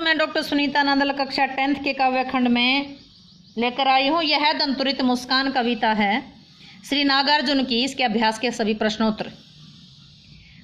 जो मैं डॉक्टर सुनीता नंदल कक्षा 10th के काव्यखंड में लेकर आई हूँ, यह दंतुरित मुस्कान कविता है श्री नागार्जुन की। इसके अभ्यास के सभी प्रश्नोत्तर।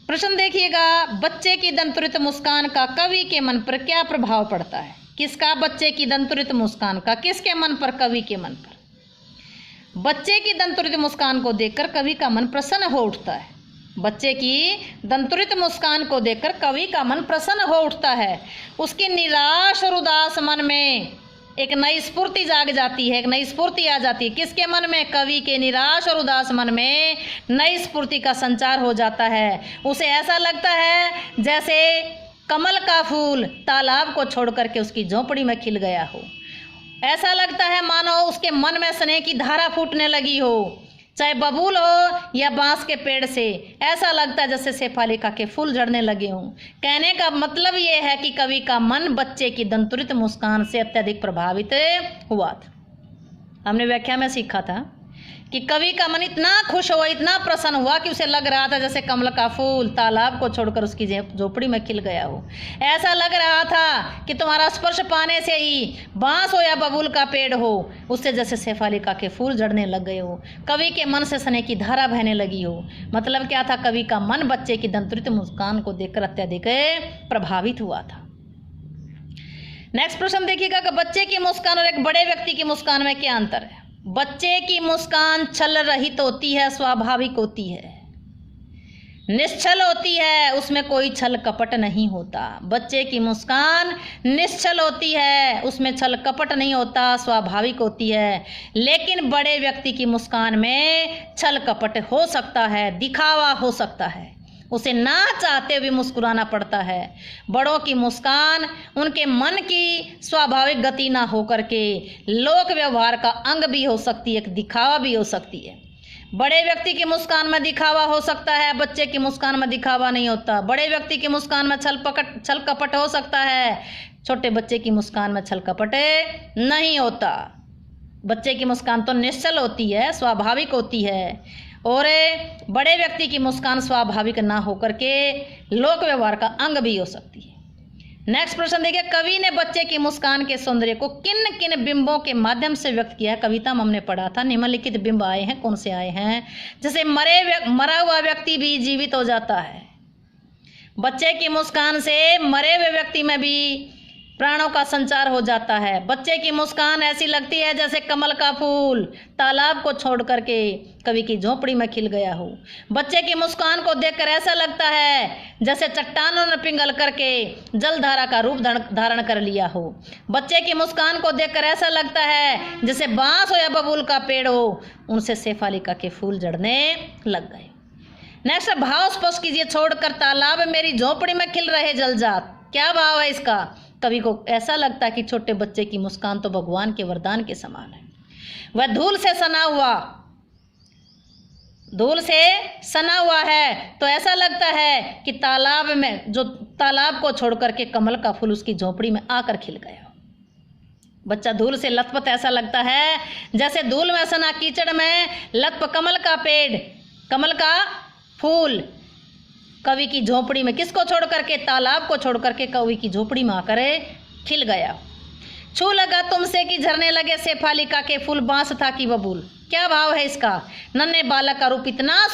प्रश्न देखिएगा, बच्चे की दंतुरित मुस्कान का कवि के मन पर क्या प्रभाव पड़ता है? किसका? बच्चे की दंतुरित मुस्कान का किसके मन पर? कवि के मन पर। बच्चे की दंतुरित मुस्कान को देखकर कवि का मन प्रसन्न हो उठता है। बच्चे की दंतुरित मुस्कान को देखकर कवि का मन प्रसन्न हो उठता है। उसके निराश और उदास मन में एक नई स्फूर्ति जाग जाती है, एक नई स्फूर्ति आ जाती है। किसके मन में? कवि के निराश और उदास मन में नई स्फूर्ति का संचार हो जाता है। उसे ऐसा लगता है जैसे कमल का फूल तालाब को छोड़ करके उसकी झोंपड़ी में खिल गया हो। ऐसा लगता है मानो उसके मन में स्नेह की धारा फूटने लगी हो, चाहे बबूल हो या बांस के पेड़ से। ऐसा लगता है जैसे शेफालिका के फूल झड़ने लगे हों। कहने का मतलब ये है कि कवि का मन बच्चे की दंतुरित मुस्कान से अत्यधिक प्रभावित हुआ था। हमने व्याख्या में सीखा था कि कवि का मन इतना खुश हुआ, इतना प्रसन्न हुआ कि उसे लग रहा था जैसे कमल का फूल तालाब को छोड़कर उसकी झोपड़ी में खिल गया हो। ऐसा लग रहा था कि तुम्हारा स्पर्श पाने से ही बांस हो या बबूल का पेड़ हो, उससे जैसे शेफालिका के फूल झड़ने लग गए हो। कवि के मन से स्नेह की धारा बहने लगी हो। मतलब क्या था? कवि का मन बच्चे की दंतुरित मुस्कान को देखकर अत्यधिक प्रभावित हुआ था। नेक्स्ट प्रश्न देखिएगा कि बच्चे की मुस्कान और एक बड़े व्यक्ति की मुस्कान में क्या अंतर है? बच्चे की मुस्कान छल रहित होती है, स्वाभाविक होती है, निश्चल होती है, उसमें कोई छल कपट नहीं होता। बच्चे की मुस्कान निश्चल होती है, उसमें छल कपट नहीं होता, स्वाभाविक होती है। लेकिन बड़े व्यक्ति की मुस्कान में छल कपट हो सकता है, दिखावा हो सकता है, उसे ना चाहते हुए मुस्कुराना पड़ता है। बड़ों की मुस्कान उनके मन की स्वाभाविक गति ना होकर के लोक व्यवहार का अंग भी हो सकती है, एक दिखावा भी हो सकती है। बड़े व्यक्ति की मुस्कान में दिखावा हो सकता है, बच्चे की मुस्कान में दिखावा नहीं होता। बड़े व्यक्ति की मुस्कान में छल कपट हो सकता है, छोटे बच्चे की मुस्कान में छल कपट नहीं होता। बच्चे की मुस्कान तो निश्चल होती है, स्वाभाविक होती है, और बड़े व्यक्ति की मुस्कान स्वाभाविक ना होकर के लोक व्यवहार का अंग भी हो सकती है। नेक्स्ट प्रश्न देखिए, कवि ने बच्चे की मुस्कान के सौंदर्य को किन किन बिंबों के माध्यम से व्यक्त किया है? कविता में हमने पढ़ा था निम्नलिखित बिंब आए हैं, कौन से आए हैं? जैसे मरा हुआ व्यक्ति भी जीवित हो जाता है। बच्चे की मुस्कान से मरे हुए व्यक्ति में भी प्राणों का संचार हो जाता है। बच्चे की मुस्कान ऐसी लगती है जैसे कमल का फूल तालाब को छोड़ करके कवि की झोंपड़ी में खिल गया हो। बच्चे की मुस्कान को देखकर ऐसा लगता है जैसे चट्टानों ने पिघल करके जलधारा का रूप धारण कर लिया हो। बच्चे की मुस्कान को देखकर ऐसा लगता है जैसे बांस हो या बबूल का पेड़ हो, उनसे शेफालिका के फूल झड़ने लग गए। नेक्स्ट, भाव स्पष्ट कीजिए। छोड़कर तालाब मेरी झोंपड़ी में खिल रहे जलजात, क्या भाव है इसका? कवि को ऐसा लगता है कि छोटे बच्चे की मुस्कान तो भगवान के वरदान के समान है। वह धूल से सना हुआ है, तो ऐसा लगता है कि तालाब को छोड़ करके कमल का फूल उसकी झोंपड़ी में आकर खिल गया। बच्चा धूल से लथपथ, ऐसा लगता है जैसे धूल में सना कीचड़ में लथपथ कमल का पेड़, कमल का फूल कवि की झोंपड़ी में, किसको छोड़ करके? तालाब को छोड़ करके कवि की झोंपड़ी में आकर खिल गया। छू लगा तुमसे कि झरने लगे शेफालिका के फूल, बांस था कि बबूल, क्या भाव है इसका? नन्हे बालक का रूप इतना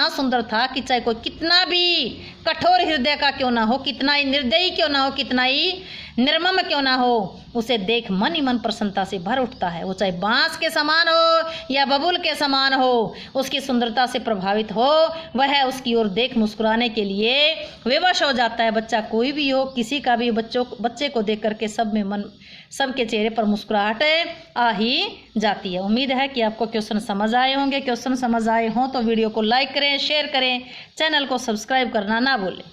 सुंदर था कि चाहे कोई कितना भी कठोर हृदय का क्यों ना हो, कितना ही निर्दयी क्यों ना हो, कितना ही निर्मम क्यों ना हो, उसे देख मन ही मन प्रसन्नता से भर उठता है। वो चाहे बांस के समान हो या बबूल के समान हो, उसकी सुंदरता से प्रभावित हो, वह उसकी ओर देख मुस्कुराने के लिए विवश हो जाता है। बच्चा कोई भी हो, किसी का भी बच्चे को देख करके सबके चेहरे पर मुस्कुराहट आ ही जाती है। उम्मीद है कि आपको क्वेश्चन समझ आए होंगे। क्वेश्चन समझ आए हों तो वीडियो को लाइक करें, शेयर करें, चैनल को सब्सक्राइब करना ना भूलें।